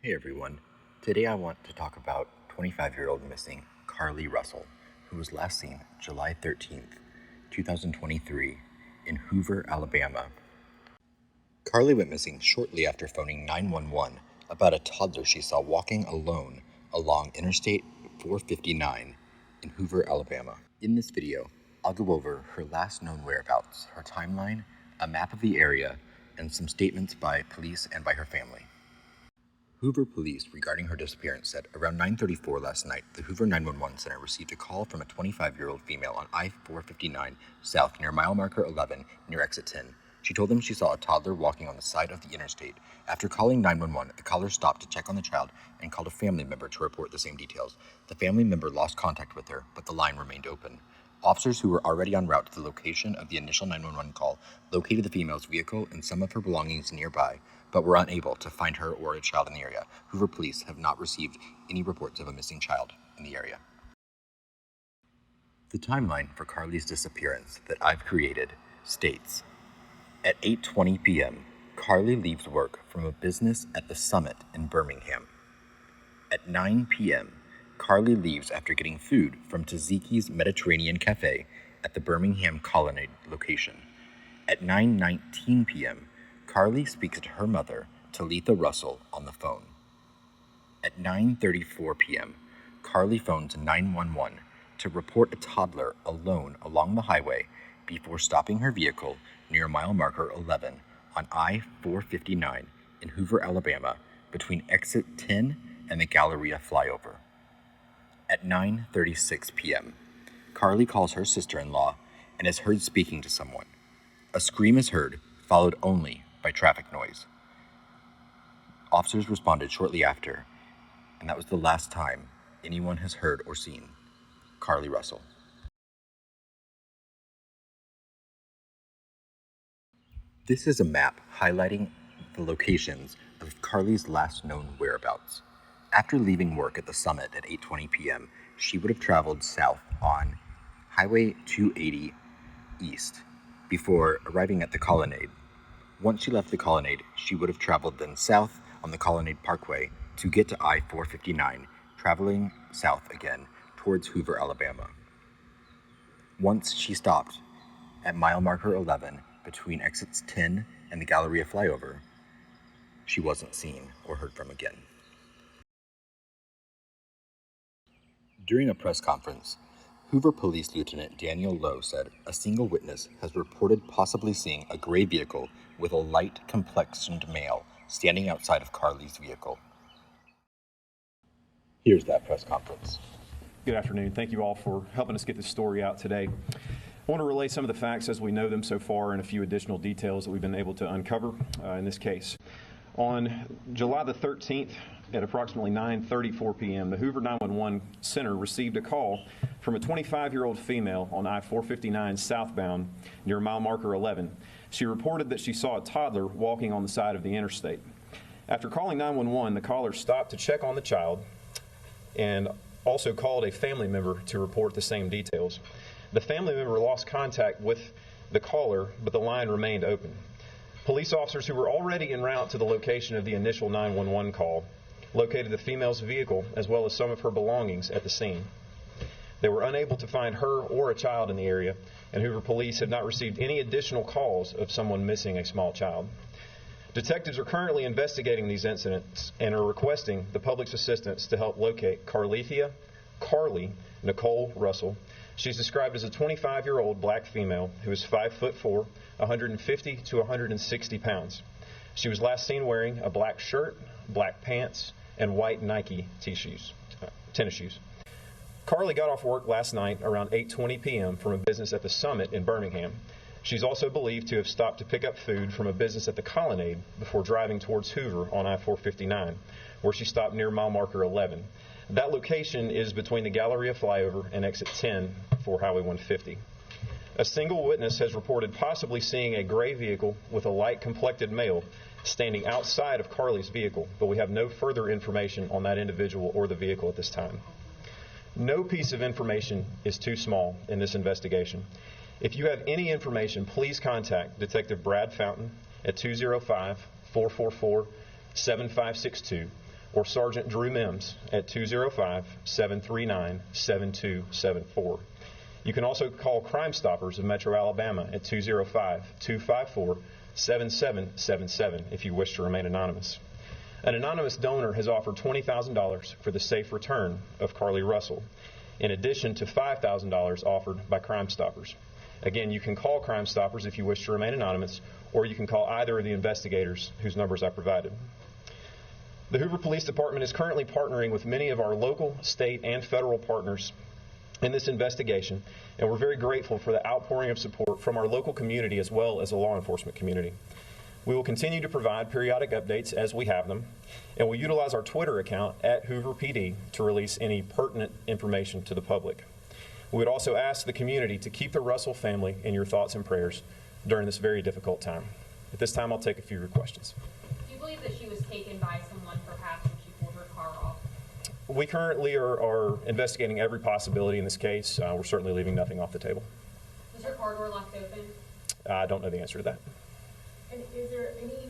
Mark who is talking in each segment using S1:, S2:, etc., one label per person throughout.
S1: Hey everyone, today I want to talk about 25-year-old missing Carlee Russell, who was last seen July 13th, 2023 in Hoover, Alabama. Carlee went missing shortly after phoning 911 about a toddler she saw walking alone along Interstate 459 in Hoover, Alabama. In this video, I'll go over her last known whereabouts, her timeline, a map of the area, and some statements by police and by her family. Hoover police regarding her disappearance said around 9:34 last night, the Hoover 911 center received a call from a 25-year-old female on I-459 south near mile marker 11 near exit 10. She told them she saw a toddler walking on the side of the interstate. After calling 911, the caller stopped to check on the child and called a family member to report the same details. The family member lost contact with her, but the line remained open. Officers who were already en route to the location of the initial 911 call located the female's vehicle and some of her belongings nearby, but were unable to find her or a child in the area. Hoover police have not received any reports of a missing child in the area. The timeline for Carlee's disappearance that I've created states: at 8:20 p.m., Carlee leaves work from a business at the Summit in Birmingham. At 9 p.m., Carlee leaves after getting food from Taziki's Mediterranean Cafe at the Birmingham Colonnade location. At 9:19 p.m., Carlee speaks to her mother, Talitha Russell, on the phone. At 9:34 p.m., Carlee phones 911 to report a toddler alone along the highway before stopping her vehicle near mile marker 11 on I-459 in Hoover, Alabama, between exit 10 and the Galleria flyover. At 9:36 p.m., Carlee calls her sister-in-law and is heard speaking to someone. A scream is heard, followed only by traffic noise. Officers responded shortly after, and that was the last time anyone has heard or seen Carlee Russell. This is a map highlighting the locations of Carlee's last known whereabouts. After leaving work at the Summit at 8:20 p.m., she would have traveled south on Highway 280 east before arriving at the Colonnade. Once she left the Colonnade, she would have traveled then south on the Colonnade Parkway to get to I-459, traveling south again towards Hoover, Alabama. Once she stopped at mile marker 11 between exits 10 and the Galleria flyover, she wasn't seen or heard from again. During a press conference, Hoover Police Lieutenant Daniel Lowe said a single witness has reported possibly seeing a gray vehicle with a light complexioned male standing outside of Carlee's vehicle. Here's that press conference.
S2: Good afternoon. Thank you all for helping us get this story out today. I want to relay some of the facts as we know them so far and a few additional details that we've been able to uncover in this case. On July the 13th, at approximately 9:34 p.m., the Hoover 911 Center received a call from a 25-year-old female on I-459 southbound near mile marker 11. She reported that she saw a toddler walking on the side of the interstate. After calling 911, the caller stopped to check on the child and also called a family member to report the same details. The family member lost contact with the caller, but the line remained open. Police officers who were already en route to the location of the initial 911 call located the female's vehicle as well as some of her belongings at the scene. They were unable to find her or a child in the area, and Hoover police have not received any additional calls of someone missing a small child. Detectives are currently investigating these incidents and are requesting the public's assistance to help locate Carlee Nicole Russell. She's described as a 25-year-old black female who is 5'4", 150 to 160 pounds. She was last seen wearing a black shirt, black pants, and white Nike tennis shoes. Carlee got off work last night around 8:20 p.m. from a business at the Summit in Birmingham. She's also believed to have stopped to pick up food from a business at the Colonnade before driving towards Hoover on I-459, where she stopped near mile marker 11. That location is between the Galleria flyover and exit 10 for Highway 150. A single witness has reported possibly seeing a gray vehicle with a light complected male standing outside of Carlee's vehicle, but we have no further information on that individual or the vehicle at this time. No piece of information is too small in this investigation. If you have any information, please contact Detective Brad Fountain at 205-444-7562 or Sergeant Drew Mims at 205-739-7274. You can also call Crime Stoppers of Metro Alabama at 205-254-7777 if you wish to remain anonymous. An anonymous donor has offered $20,000 for the safe return of Carlee Russell, in addition to $5,000 offered by Crime Stoppers. Again, you can call Crime Stoppers if you wish to remain anonymous, or you can call either of the investigators whose numbers I provided. The Hoover Police Department is currently partnering with many of our local, state, and federal partners in this investigation, and we're very grateful for the outpouring of support from our local community as well as the law enforcement community. We will continue to provide periodic updates as we have them, and we'll utilize our Twitter account at Hoover PD to release any pertinent information to the public. We would also ask the community to keep the Russell family in your thoughts and prayers during this very difficult time. At this time, I'll take a few of your questions.
S3: Do you believe that she was taken by someone perhaps when she pulled her car off?
S2: We currently are investigating every possibility in this case. We're certainly leaving nothing off the table.
S3: Was her car door left open?
S2: I don't know the answer to that.
S4: And is there any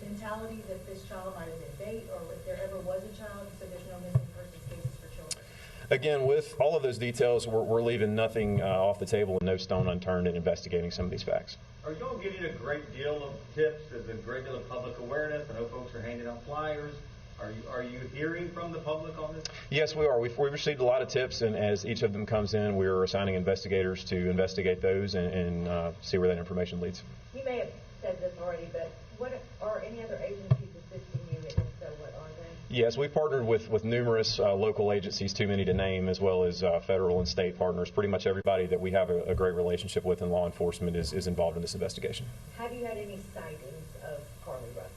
S4: mentality that this child might have been bait, or if there ever was a child, so there's no missing persons cases for children?
S2: Again, with all of those details, we're leaving nothing off the table and no stone unturned in investigating some of these facts.
S5: Are you all getting a great deal of tips? There's a great deal of public awareness. I know folks are handing out flyers. Are you hearing from the public on this?
S2: Yes, we are. We've received a lot of tips, and as each of them comes in, we are assigning investigators to investigate those and see where that information leads.
S4: You may have said this already, but what are any other agencies assisting you, and if so, what are they?
S2: Yes, we've partnered with numerous local agencies, too many to name, as well as federal and state partners. Pretty much everybody that we have a great relationship with in law enforcement is involved in this investigation.
S4: Have you had any sightings of Carlee Russell?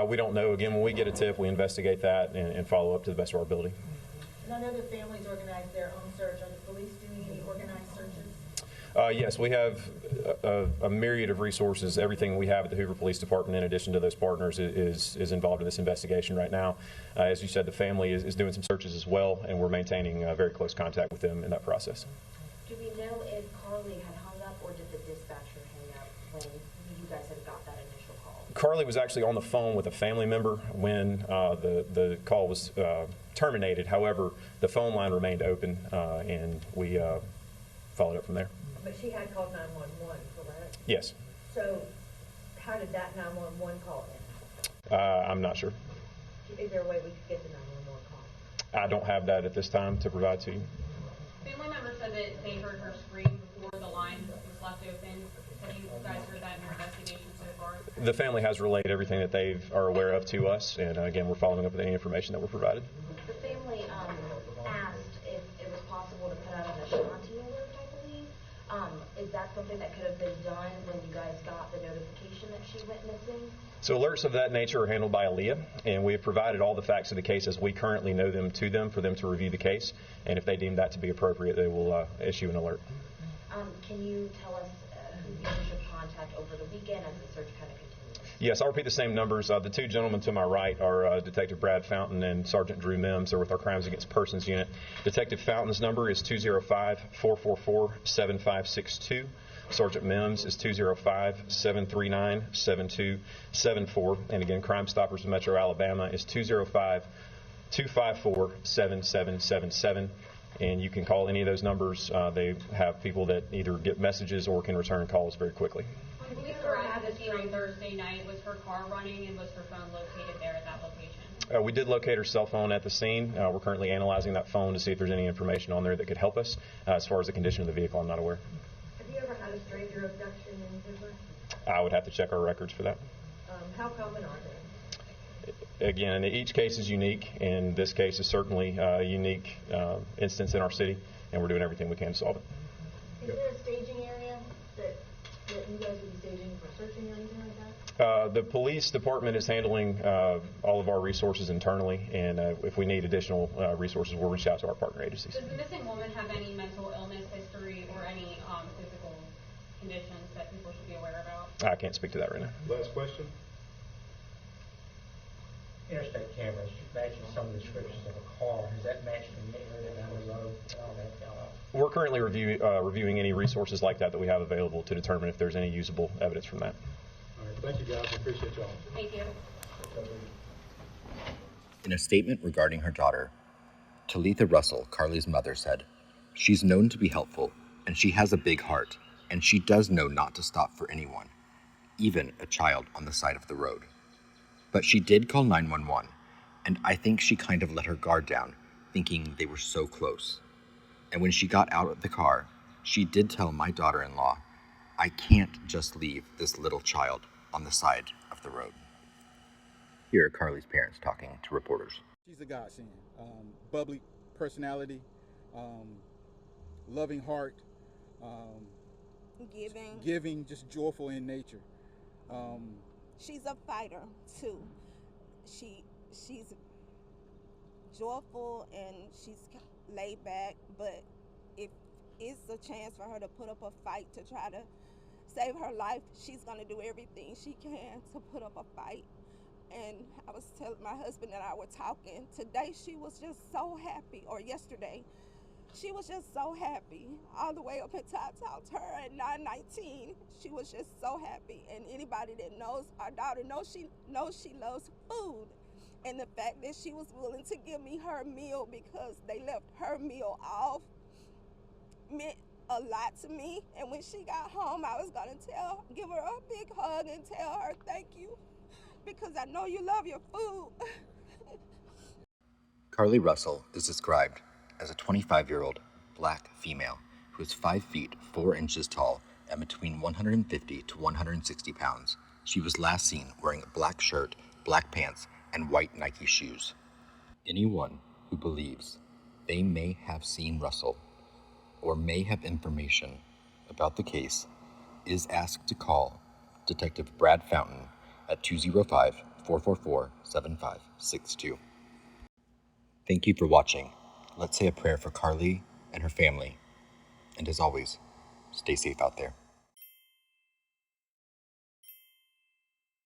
S2: We don't know. Again, when we get a tip, we investigate that and follow up to the best of our ability.
S4: And I know that families organize their own search. Are the police doing any organized searches?
S2: Yes, we have a myriad of resources. Everything we have at the Hoover Police Department, in addition to those partners, is involved in this investigation right now. As you said, the family is doing some searches as well, and we're maintaining very close contact with them in that process.
S6: Do we know if Carlee had hung up, or did the dispatcher hang up when you guys had got that initial call?
S2: Carlee was actually on the phone with a family member when the call was terminated. However, the phone line remained open, and we followed up from there.
S4: But she had called 911, correct?
S2: Yes.
S4: So how did that 911 call in?
S2: I'm not sure.
S4: Is there a way we could get the 911 call?
S2: I don't have that at this time to provide to you.
S3: Family members said that they heard her scream before the line was left open. Have you guys heard that in your investigation so far?
S2: The family has relayed everything that they are aware of to us, and again, we're following up with any information that we're provided.
S6: The family asked if it was possible to put out an Ashanti alert, I believe. Is that something that could have been done when you guys got the notification that she went missing?
S2: So alerts of that nature are handled by Aaliyah, and we have provided all the facts of the case as we currently know them to them for them to review the case, and if they deem that to be appropriate, they will issue an alert.
S6: Can you tell us who you should contact over the weekend as the search kind of continues?
S2: Yes, I'll repeat the same numbers. The two gentlemen to my right are Detective Brad Fountain and Sergeant Drew Mims. They're with our Crimes Against Persons unit. Detective Fountain's number is 205-444-7562. Sergeant Mims is 205-739-7274. And again, Crime Stoppers of Metro Alabama is 205-254-7777. And you can call any of those numbers. They have people that either get messages or can return calls very quickly.
S3: When police arrived at the scene on Thursday night, was her car running and was her phone located there at that location?
S2: We did locate her cell phone at the scene. We're currently analyzing that phone to see if there's any information on there that could help us. As far as the condition of the vehicle, I'm not aware.
S4: Have you ever had a stranger abduction in Hoover?
S2: I would have to check our records for that.
S4: How common are they?
S2: Again, each case is unique, and this case is certainly a unique instance in our city, and we're doing everything we can to solve it.
S4: Is there a staging area that you guys would be staging for searching or anything like that?
S2: The police department is handling all of our resources internally, and if we need additional resources, we'll reach out to our partner agencies.
S3: Does the missing woman have any mental illness history or any physical conditions that people should be aware about?
S2: I can't speak to that right now.
S5: Last question.
S7: Interstate cameras, you mentioned some of the descriptions of a car. Has that matched the neighborhood down the road and all that?
S2: We're currently reviewing any resources like that we have available to determine if there's any usable evidence from that.
S5: All right. Thank you, guys. I appreciate y'all.
S3: Thank you.
S1: In a statement regarding her daughter, Talitha Russell, Carlee's mother, said, "She's known to be helpful, and she has a big heart, and she does know not to stop for anyone, even a child on the side of the road. But she did call 911, and I think she kind of let her guard down, thinking they were so close. And when she got out of the car, she did tell my daughter-in-law, 'I can't just leave this little child on the side of the road.'" Here are Carlee's parents talking to reporters.
S8: She's a godsend. Bubbly personality, loving heart, giving, just joyful in nature.
S9: She's a fighter too. She's joyful and she's laid back, but if it's a chance for her to put up a fight to try to save her life, she's gonna do everything she can to put up a fight. And I was telling my husband and I were talking today, she was just so happy, or yesterday, she was just so happy all the way up until I talked to her at 9:19. She was just so happy. And anybody that knows our daughter knows she loves food. And the fact that she was willing to give me her meal because they left her meal off meant a lot to me. And when she got home, I was gonna give her a big hug and tell her thank you, because I know you love your food.
S1: Carlee Russell is described as a 25-year-old black female who is 5 feet 4 inches tall and between 150 to 160 pounds. She was last seen wearing a black shirt, black pants, and white Nike shoes. Anyone who believes they may have seen Russell or may have information about the case is asked to call Detective Brad Fountain at 205-444-7562. Thank you for watching. Let's say a prayer for Carlee and her family. And as always, stay safe out there.